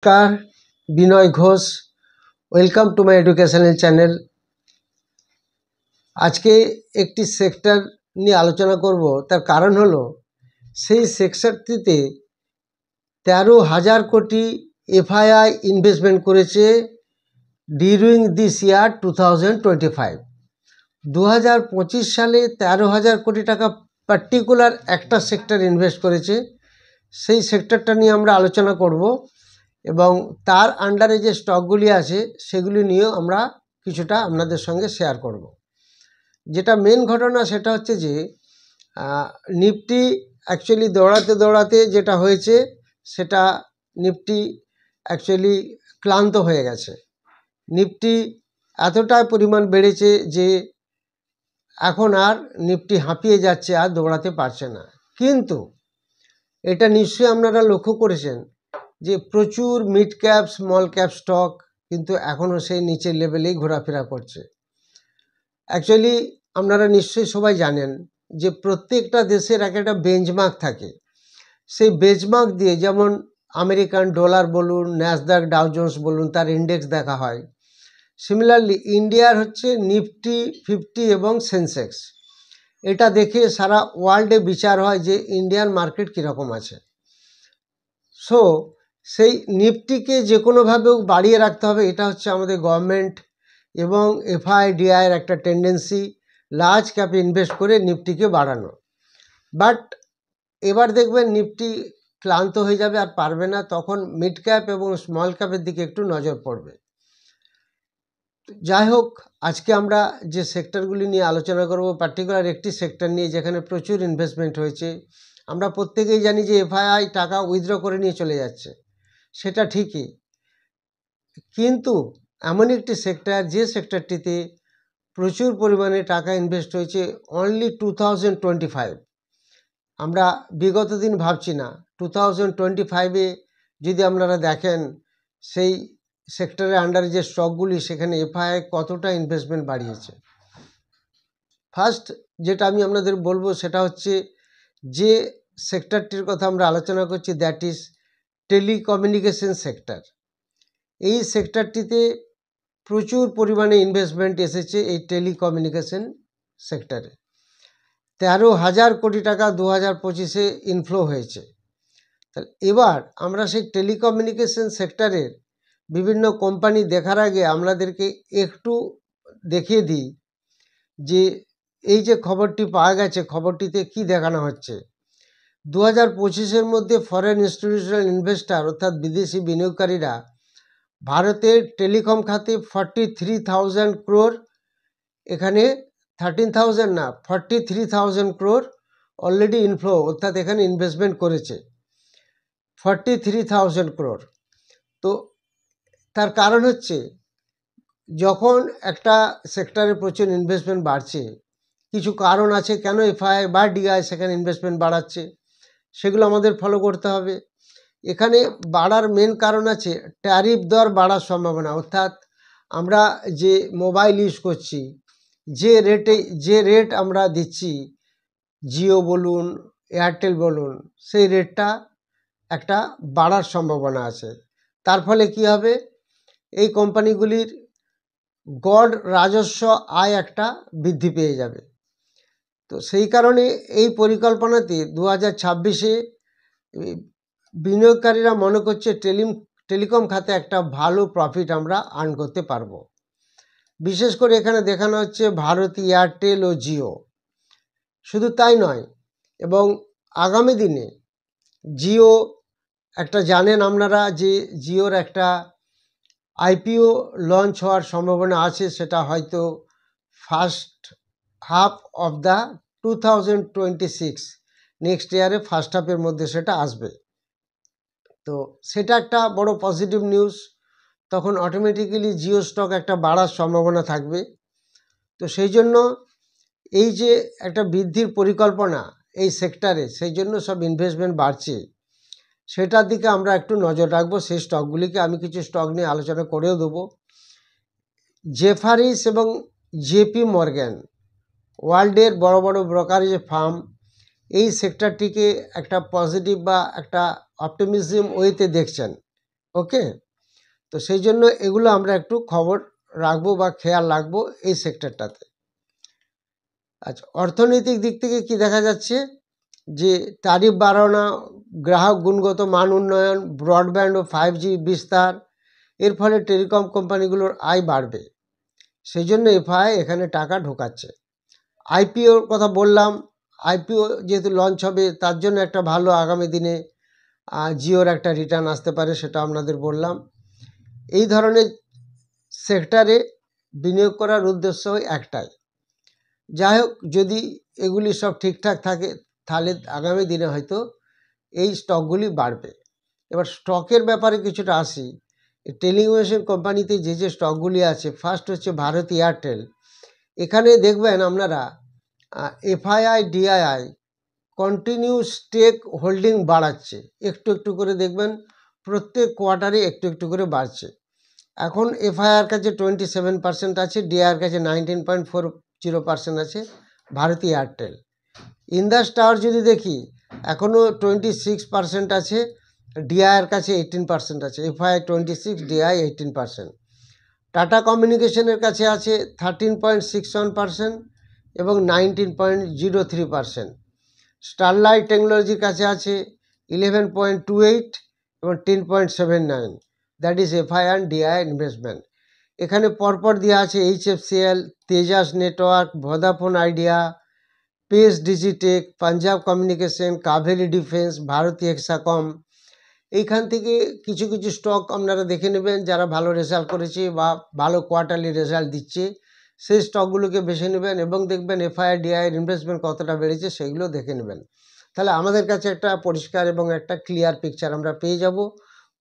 নমস্কার, Binoy Ghosh. Welcome to my educational channel. আজকে একটি সেক্টর নিয়ে আলোচনা করব। তার কারণ হলো সেই সেক্টরটিতে 13,000 কোটি এফআইআই ইনভেস্টমেন্ট করেছে ডিউরিং দিস ইয়ার 2025। 2025 সালে 13,000 কোটি টাকা পার্টিকুলার একটা সেক্টর ইনভেস্ট করেছে। সেই সেক্টরটা নিয়ে আমরা আলোচনা করব এবং তার আন্ডারে যে স্টকগুলি আছে সেগুলি নিয়েও আমরা কিছুটা আপনাদের সঙ্গে শেয়ার করব। যেটা মেন ঘটনা সেটা হচ্ছে যে নিফটি অ্যাকচুয়ালি দৌড়াতে যেটা হয়েছে সেটা নিফটি অ্যাকচুয়ালি ক্লান্ত হয়ে গেছে। নিফটি এতটাই পরিমাণ বেড়েছে যে এখন আর নিফটি হাঁপিয়ে যাচ্ছে, আর দৌড়াতে পারছে না। কিন্তু এটা নিশ্চয়ই আপনারা লক্ষ্য করেছেন যে প্রচুর mid cap small cap stock কিন্তু এখনও সেই নিচের লেভেলেই ঘোরাফেরা করছে। অ্যাকচুয়ালি আপনারা নিশ্চয়ই সবাই জানেন যে প্রত্যেকটা দেশের একটা বেঞ্চমার্ক থাকে। সেই বেঞ্চমার্ক দিয়ে যেমন আমেরিকান ডলার বলুন, ন্যাসডাক ডাউ জোন্স বলুন, তার ইন্ডেক্স দেখা হয়। সিমিলারলি ইন্ডিয়ার হচ্ছে নিফটি 50 এবং সেন্সেক্স। এটা দেখে সারা ওয়ার্ল্ডে বিচার হয় যে ইন্ডিয়ান মার্কেট কীরকম আছে। সো সেই নিফটিকে যে কোনোভাবেও বাড়িয়ে রাখতে হবে, এটা হচ্ছে আমাদের গভর্নমেন্ট এবং এফআইডিআইয়ের একটা টেন্ডেন্সি, লার্জ ক্যাপে ইনভেস্ট করে নিফটিকে বাড়ানো। বাট এবার দেখবেন নিফটি ক্লান্ত হয়ে যাবে, আর পারবে না, তখন মিড ক্যাপ এবং স্মল ক্যাপের দিকে একটু নজর পড়বে। যাই হোক, আজকে আমরা যে সেক্টরগুলি নিয়ে আলোচনা করব, পার্টিকুলার একটি সেক্টর নিয়ে যেখানে প্রচুর ইনভেস্টমেন্ট হয়েছে। আমরা প্রত্যেকেই জানি যে এফআইআই টাকা উইথড্র করে নিয়ে চলে যাচ্ছে, সেটা ঠিকই, কিন্তু এমন একটি সেক্টর যে সেক্টরটিতে প্রচুর পরিমাণে টাকা ইনভেস্ট হয়েছে অনলি 2025। আমরা বিগত দিন ভাবছি না, 2025-এ যদি আপনারা দেখেন সেই সেক্টরের আন্ডারে যে স্টকগুলি, সেখানে এফআইআই কতটা ইনভেস্টমেন্ট বাড়িয়েছে। ফার্স্ট যেটা আমি আপনাদের বলবো সেটা হচ্ছে যে সেক্টরটির কথা আমরা আলোচনা করছি, দ্যাট ইজ টেলিকমিউনিকেশন সেক্টর। এই সেক্টরটিতে প্রচুর পরিমাণে ইনভেস্টমেন্ট এসেছে এই টেলিকমিউনিকেশন সেক্টরে। 13,000 কোটি টাকা 2025-এ ইনফ্লো হয়েছে। তাহলে এবার আমরা সেই টেলিকমিউনিকেশন সেক্টরের বিভিন্ন কোম্পানি দেখার আগে আপনাদেরকে একটু দেখিয়ে দিই যে এই যে খবরটি পাওয়া গেছে, খবরটিতে কি দেখানো হচ্ছে। 2025-এর মধ্যে ফরেন ইনস্টিটিউশনাল ইনভেস্টার অর্থাৎ বিদেশি বিনিয়োগকারীরা ভারতের টেলিকম খাতে 43,000 crore, এখানে 13,000 না 43,000 crore অলরেডি ইনফ্লো, অর্থাৎ এখানে ইনভেস্টমেন্ট করেছে 43,000 crore। তো তার কারণ হচ্ছে যখন একটা সেক্টরে প্রচুর ইনভেস্টমেন্ট বাড়ছে, কিছু কারণ আছে কেন এফআইআই বা ডিআই সেখানে ইনভেস্টমেন্ট বাড়াচ্ছে, সেগুলো আমাদের ফলো করতে হবে। এখানে বাড়ার মেন কারণ আছে ট্যারিফ দর বাড়ার সম্ভাবনা, অর্থাৎ আমরা যে মোবাইল ইউজ করছি, যে রেট আমরা দিচ্ছি, জিও বলুন এয়ারটেল বলুন, সেই রেটটা একটা বাড়ার সম্ভাবনা আছে। তার ফলে কি হবে, এই কোম্পানিগুলির গড় রাজস্ব আয় একটা বৃদ্ধি পেয়ে যাবে। তো সেই কারণে এই পরিকল্পনাতে 2026-এ বিনিয়োগকারীরা মনে করছে টেলিকম খাতে একটা ভালো প্রফিট আমরা আর্ন করতে পারবো। বিশেষ করে এখানে দেখানো হচ্ছে ভারতী এয়ারটেল ও জিও। শুধু তাই নয়, এবং আগামী দিনে জিও একটা জানেন আপনারা যে জিওর একটা আইপিও লঞ্চ হওয়ার সম্ভাবনা আছে, সেটা হয়তো first half of the 2026, next ইয়ারে ফার্স্ট হাফের মধ্যে সেটা আসবে। তো সেটা একটা বড় পজিটিভ নিউজ। তখন অটোমেটিক্যালি জিও স্টক একটা বাড়ার সম্ভাবনা থাকবে। তো সেই জন্য এই যে একটা বৃদ্ধির পরিকল্পনা এই সেক্টরে, সেই জন্য সব ইনভেস্টমেন্ট বাড়ছে, সেটার দিকে আমরা একটু নজর রাখবো। সেই স্টকগুলিকে আমি কিছু স্টক নিয়ে আলোচনা করেও দেবো। জেফারিস এবং জেপি মর্গ্যান, ওয়ার্ল্ডের বড় বড় ব্রোকারেজ ফার্ম, এই সেক্টরটিকে একটা পজিটিভ বা একটা অপটিমিজম ওয়েতে দেখছেন। ওকে, তো সেই জন্য এগুলো আমরা একটু খবর রাখবো বা খেয়াল রাখবো এই সেক্টরটাতে। আচ্ছা, অর্থনৈতিক দিক থেকে কি দেখা যাচ্ছে যে ট্যারিফ বাড়ানো, গ্রাহক গুণগত মান উন্নয়ন, ব্রডব্যান্ড ও 5G বিস্তার, এর ফলে টেলিকম কোম্পানিগুলোর আয় বাড়বে। সেই জন্য এফআই এখানে টাকা ঢোকাচ্ছে। আইপিওর কথা বললাম, আইপিও যেহেতু লঞ্চ হবে তার জন্য একটা ভালো আগামী দিনে জিওর একটা রিটার্ন আসতে পারে, সেটা আপনাদের বললাম। এই ধরনের সেক্টরে বিনিয়োগ করার উদ্দেশ্য একটাই। যাই হোক, যদি এগুলি সব ঠিকঠাক থাকে তাহলে আগামী দিনে হয়তো এই স্টকগুলি বাড়বে। এবার স্টকের ব্যাপারে কিছুটা আসি। টেলিকমিউনিকেশন কোম্পানিতে যে যে স্টকগুলি আছে, ফার্স্ট হচ্ছে ভারতী এয়ারটেল। এখানে দেখবেন আপনারা FII DII continue stake holding বাড়াচ্ছে, একটু একটু করে দেখবেন প্রত্যেক কোয়ার্টারে একটু একটু করে বাড়ছে। এখন এফআইআর কাছে 27% আছে, ডিআইআর কাছে 19.40% আছে ভারতী এয়ারটেল। ইন্দাস টাওয়ার যদি দেখি এখনও 26% আছে, ডিআইআর কাছে 18% আছে। FII 26, DI 18%। টাটা কমিউনিকেশনের কাছে আছে 13.61% এবং 19.03%। স্টারলাইট টেকনোলজির কাছে আছে 11.28 এবং 10.79। That is FI and DI investment. এখানে পরপর দেওয়া আছে HFCL, Tejas network, Vodafone Idea, Pace Digitek, Punjab communication, Kaveri defence, Bharti Hexacom. এইখান থেকে কিছু কিছু স্টক আপনারা দেখে নেবেন যারা ভালো রেজাল্ট করেছে বা ভালো কোয়ার্টারলি রেজাল্ট দিচ্ছে, সেই স্টকগুলোকে বেছে নেবেন এবং দেখবেন এফআই ডিআইয়ের ইনভেস্টমেন্ট কতটা বেড়েছে সেগুলো দেখে নেবেন। তাহলে আমাদের কাছে একটা পরিষ্কার এবং একটা ক্লিয়ার পিকচার আমরা পেয়ে যাব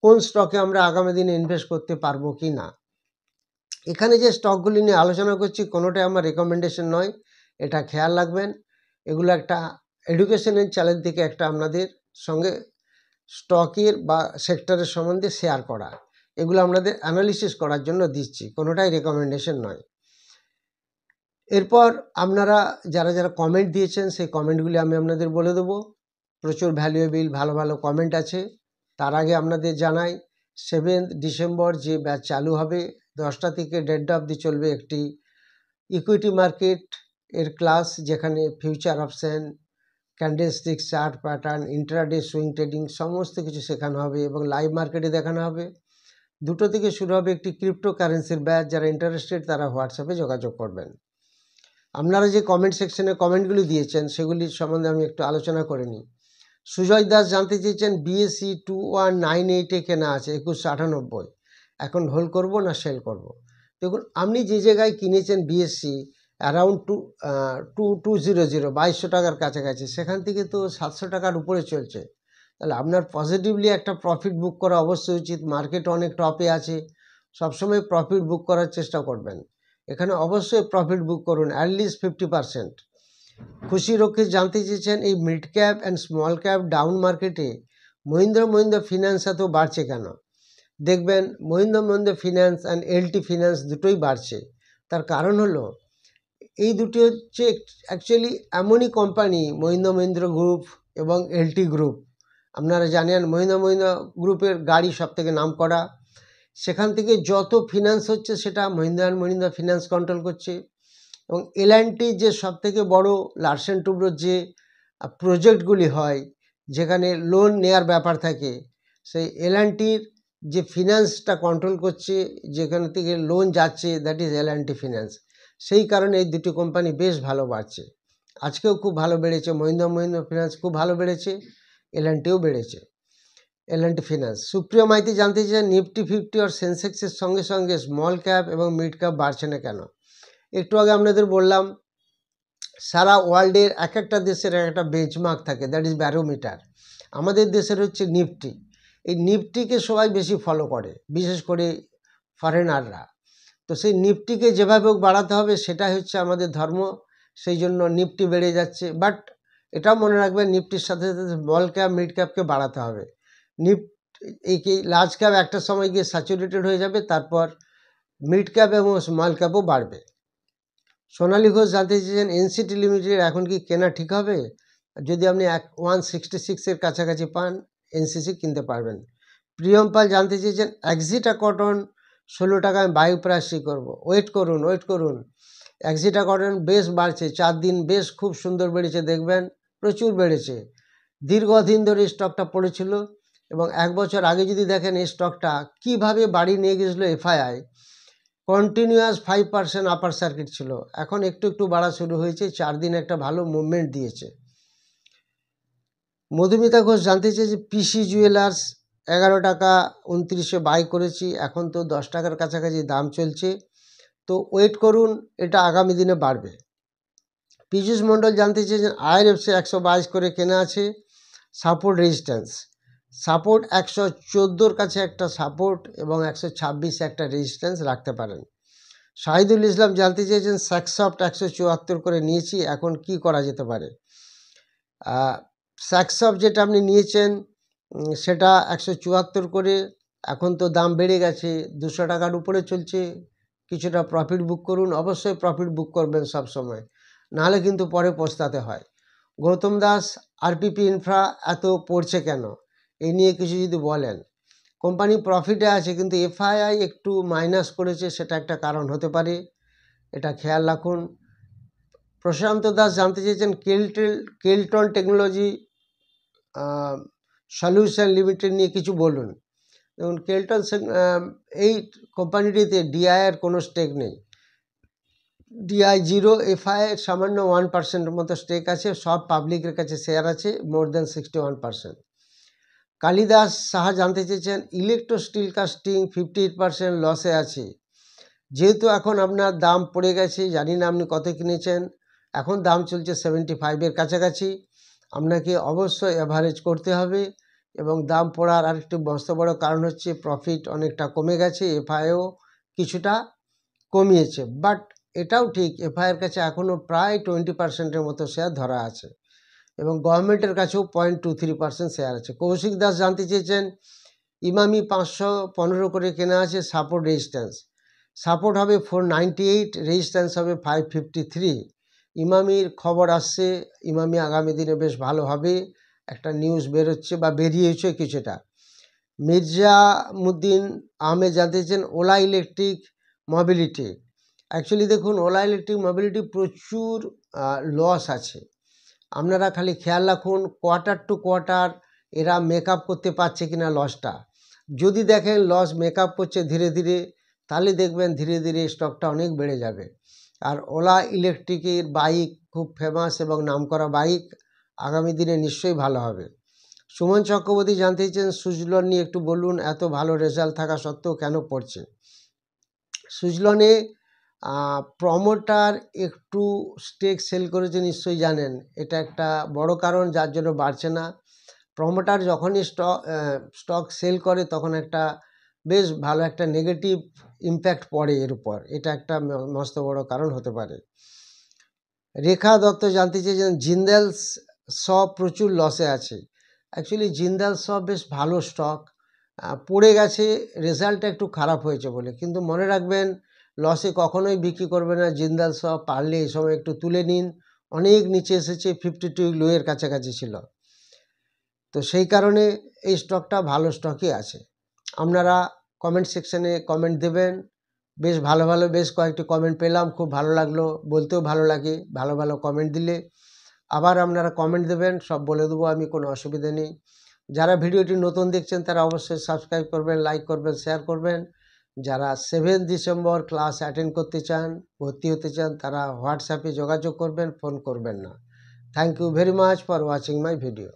কোন স্টকে আমরা আগামী দিনে ইনভেস্ট করতে পারবো কি না। এখানে যে স্টকগুলি নিয়ে আলোচনা করছি কোনোটাই আমার রেকমেন্ডেশন নয়, এটা খেয়াল রাখবেন। এগুলো একটা এডুকেশনাল চ্যালেঞ্জ থেকে একটা আপনাদের সঙ্গে স্টকের বা সেক্টরের সম্বন্ধে শেয়ার করা, এগুলো আপনাদের অ্যানালিসিস করার জন্য দিচ্ছি, কোনোটাই রেকমেন্ডেশন নয়। এরপর আপনারা যারা যারা কমেন্ট দিয়েছেন সেই কমেন্টগুলি আমি আপনাদের বলে দেবো। প্রচুর ভ্যালুয়েবল ভালো ভালো কমেন্ট আছে। তার আগে আপনাদের জানাই 7 ডিসেম্বর যে ব্যাচ চালু হবে 10টা থেকে 1:30 অবধি চলবে একটি ইকুইটি মার্কেট এর ক্লাস, যেখানে future option, candlestick chart pattern, intraday swing trading সমস্ত কিছু শেখানো হবে এবং লাইভ মার্কেটে দেখানো হবে। 2টো থেকে শুরু হবে একটি ক্রিপ্টো কারেন্সির ব্যাচ। যারা ইন্টারেস্টেড তারা হোয়াটসঅ্যাপে যোগাযোগ করবেন। আপনারা যে কমেন্ট সেকশনে কমেন্টগুলি দিয়েছেন সেগুলির সম্বন্ধে আমি একটু আলোচনা করে নিই। সুজয় দাস জানতে চেয়েছেন বিএসসি 2198 কেনা আছে 2198, এখন হোল্ড করব না সেল করব। দেখুন, আপনি যে জায়গায় কিনেছেন বিএসসি অ্যারাউন্ড 2200 2200 টাকার কাছাকাছি, সেখান থেকে তো 700 টাকার উপরে চলছে। তাহলে আপনার পজিটিভলি একটা প্রফিট বুক করা অবশ্যই উচিত। মার্কেট অনেক টপে আছে, সবসময় প্রফিট বুক করার চেষ্টা করবেন। এখানে অবশ্যই প্রফিট বুক করুন, অ্যাটলিস্ট 50%। খুশি রক্ষী জানতে চেয়েছেন এই mid cap and small cap down মার্কেটে মহিন্দ্রা ফিন্যান্স এত বাড়ছে কেন। দেখবেন Mahindra finance and LT finance দুটোই বাড়ছে। তার কারণ হলো এই দুটি হচ্ছে অ্যাকচুয়ালি এমনই কোম্পানি, মহিন্দ্রা গ্রুপ এবং এলটি গ্রুপ। আপনারা জানেন মহিন্দ্রা গ্রুপের গাড়ি সব থেকে নাম করা, সেখান থেকে যত ফিন্যান্স হচ্ছে সেটা মহিন্দ্রা ফিন্যান্স কন্ট্রোল করছে। এবং এলএনটি যে সব থেকে বড়ো লার্সেন টুব্রোর যে প্রজেক্টগুলি হয় যেখানে লোন নেয়ার ব্যাপার থাকে, সেই এলএনটির যে ফিন্যান্সটা কন্ট্রোল করছে, যেখান থেকে লোন যাচ্ছে, দ্যাট ইজ এলএনটি ফিন্যান্স। সেই কারণে এই দুটি কোম্পানি বেশ ভালো বাড়ছে। আজকেও খুব ভালো বেড়েছে, মহিন্দ্রা ফিন্যান্স খুব ভালো বেড়েছে, এলএনটিও বেড়েছে, এলএনটি ফিন্যান্স। সুপ্রিয় মাইতি জানতে চান নিফটি 50 আর সেন্সেক্সের সঙ্গে সঙ্গে স্মল ক্যাপ এবং মিড ক্যাপ বাড়ছে না কেন। একটু আগে আপনাদের বললাম সারা ওয়ার্ল্ডের এক একটা দেশের একটা বেঞ্চমার্ক থাকে, দ্যাট ইজ ব্যারোমিটার। আমাদের দেশের হচ্ছে নিফটি। এই নিফটিকে সবাই বেশি ফলো করে, বিশেষ করে ফরেনাররা। তো সেই নিফটিকে যেভাবে হোক বাড়াতে হবে সেটাই হচ্ছে আমাদের ধর্ম, সেই জন্য নিফটি বেড়ে যাচ্ছে। বাট এটাও মনে রাখবেন নিফটির সাথে সাথে স্মল ক্যাপ মিড ক্যাপকে বাড়াতে হবে। এই লার্জ ক্যাপ একটা সময় গিয়ে স্যাচুরেটেড হয়ে যাবে, তারপর মিড ক্যাপ এবং স্মল ক্যাপও বাড়বে। সোনালী ঘোষ জানতে চেয়েছেন এনসিটি লিমিটেড এখন কি কেনা ঠিক হবে। যদি আপনি 166-এর কাছাকাছি পান এনসিসি কিনতে পারবেন। প্রিয়ম পাল জানতে চেয়েছেন এক্সিটা কটন 16 টাকায় বাই প্রাইসই করবো। ওয়েট করুন। এক্সিটা কটন বেশ বাড়ছে, 4 দিন বেশ খুব সুন্দর বেড়েছে, দেখবেন প্রচুর বেড়েছে। দীর্ঘদিন ধরে স্টকটা পড়েছিল এবং 1 বছর আগে যদি দেখেন এই স্টকটা কীভাবে বাড়ি নিয়ে গেছিলো এফআইআই, কন্টিনিউয়াস 5% আপার সার্কিট ছিল, এখন একটু একটু বাড়া শুরু হয়েছে, 4 দিন একটা ভালো মুভমেন্ট দিয়েছে। মধুমিতা ঘোষ জানতে চেয়েছে পিসি জুয়েলার্স 11 টাকা 29-এ বাই করেছি, এখন তো 10 টাকার কাছাকাছি দাম চলছে, তো ওয়েট করুন, এটা আগামী দিনে বাড়বে। পীযূষ মণ্ডল জানতে চেয়েছেন আইআরএফসি 122 করে কেনা আছে, সাপোর্ট রেজিস্ট্যান্স, সাপোর্ট 114-র কাছে একটা সাপোর্ট এবং 126 একটা রেজিস্ট্যান্স রাখতে পারেন। শাহিদুল ইসলাম জানতে চেয়েছেন স্যাকসফট 174 করে নিয়েছি, এখন কি করা যেতে পারে। স্যাকসফট যেটা আপনি নিয়েছেন সেটা 174 করে, এখন তো দাম বেড়ে গেছে, 200 টাকার উপরে চলছে, কিছুটা প্রফিট বুক করুন, অবশ্যই প্রফিট বুক করবেন সব সময়, নাহলে কিন্তু পরে পস্তাতে হয়। গৌতম দাস আরপিপি ইনফ্রা এত পড়ছে কেন, এই নিয়ে কিছু যদি বলেন। কোম্পানি প্রফিটে আছে কিন্তু এফআইআই একটু মাইনাস করেছে, সেটা একটা কারণ হতে পারে, এটা খেয়াল রাখুন। প্রশান্ত দাস জানতে চেয়েছেন কেলটন টেকনোলজি সলিউশন লিমিটেড নিয়ে কিছু বলুন। দেখুন কেলটন এই কোম্পানিটিতে ডিআইয়ের কোনো স্টেক নেই, ডিআই 0, এফআই সামান্য 1%-এর মতো স্টেক আছে, সব পাবলিকের কাছে শেয়ার আছে, মোর দেন 61%। কালিদাস সাহা জানতে চেয়েছেন ইলেকট্রো স্টিল কাস্টিং 58% লসে আছে, যেহেতু এখন আপনার দাম পড়ে গেছে, জানি না আপনি কত কিনেছেন, এখন দাম চলছে 75-এর কাছাকাছি, আপনাকে অবশ্যই অ্যাভারেজ করতে হবে। এবং দাম পড়ার আরেকটি মস্ত বড় কারণ হচ্ছে প্রফিট অনেকটা কমে গেছে, এফআইও কিছুটা কমিয়েছে, বাট এটাও ঠিক এফআইয়ের কাছে এখনও প্রায় 20%-এর মতো শেয়ার ধরা আছে এবং গভর্নমেন্টের কাছেও 0.23% শেয়ার আছে। কৌশিক দাস জানতে চেয়েছেন ইমামি 515 করে কেনা আছে, সাপোর্ট রেজিস্ট্যান্স, সাপোর্ট হবে 498, রেজিস্ট্যান্স হবে 553। ইমামির খবর আসছে, ইমামি আগামী দিনে বেশ ভালো হবে, একটা নিউজ বেরোচ্ছে বা বেরিয়েছে কিছুটা। মির্জামুদ্দিন আহমেদ জানতে চেয়েছেন ওলা ইলেকট্রিক মোবিলিটি, অ্যাকচুয়ালি দেখুন ওলা ইলেকট্রিক মোবিলিটি প্রচুর লস আছে, আপনারা খালি খেয়াল রাখুন কোয়ার্টার টু কোয়ার্টার এরা মেকআপ করতে পারছে কিনা লসটা, যদি দেখেন লস মেকআপ করছে ধীরে ধীরে, তাহলে দেখবেন ধীরে ধীরে স্টকটা অনেক বেড়ে যাবে। আর ওলা ইলেকট্রিকের বাইক খুব ফেমাস এবং নামকরা বাইক, আগামী দিনে নিশ্চয়ই ভালো হবে। সুমন চক্রবর্তী জানতে চেয়েছেন সুজলন নিয়ে একটু বলুন, এত ভালো রেজাল্ট থাকা সত্ত্বেও কেন পড়ছে। সুজলনে প্রমোটার একটু স্টেক সেল করেছে নিশ্চয়ই জানেন, এটা একটা বড় কারণ যার জন্য বাড়ছে না। প্রমোটার যখনই স্টক সেল করে তখন একটা বেশ ভালো একটা নেগেটিভ ইম্প্যাক্ট পড়ে এর উপর, এটা একটা মস্ত বড় কারণ হতে পারে। রেখা দত্ত জানতে চেয়েছেন জিন্দাল স প্রচুর লসে আছে, অ্যাকচুয়ালি জিন্দাল স বেশ ভালো স্টক, পড়ে গেছে রেজাল্টটা একটু খারাপ হয়েছে বলে, কিন্তু মনে রাখবেন লসে কখনোই বিক্রি করবে না জিন্দাল স, পারলে এই সময় একটু তুলে নিন, অনেক নিচে এসেছে, 52 লোয়ের কাছাকাছি ছিল, তো সেই কারণে এই স্টকটা ভালো স্টকই আছে। আপনারা কমেন্ট সেকশানে কমেন্ট দেবেন, বেশ ভালো ভালো বেশ কয়েকটি কমেন্ট পেলাম, খুব ভালো লাগলো, বলতেও ভালো লাগে ভালো ভালো কমেন্ট দিলে, আবার আপনারা কমেন্ট দেবেন, সব বলে দেবো আমি, কোনো অসুবিধা নেই। যারা ভিডিওটি নতুন দেখছেন তারা অবশ্যই সাবস্ক্রাইব করবেন, লাইক করবেন, শেয়ার করবেন। যারা 7 ডিসেম্বর ক্লাস অ্যাটেন্ড করতে চান, ভর্তি হতে চান, তারা হোয়াটসঅ্যাপে যোগাযোগ করবেন, ফোন করবেন না। Thank you very much for watching my video.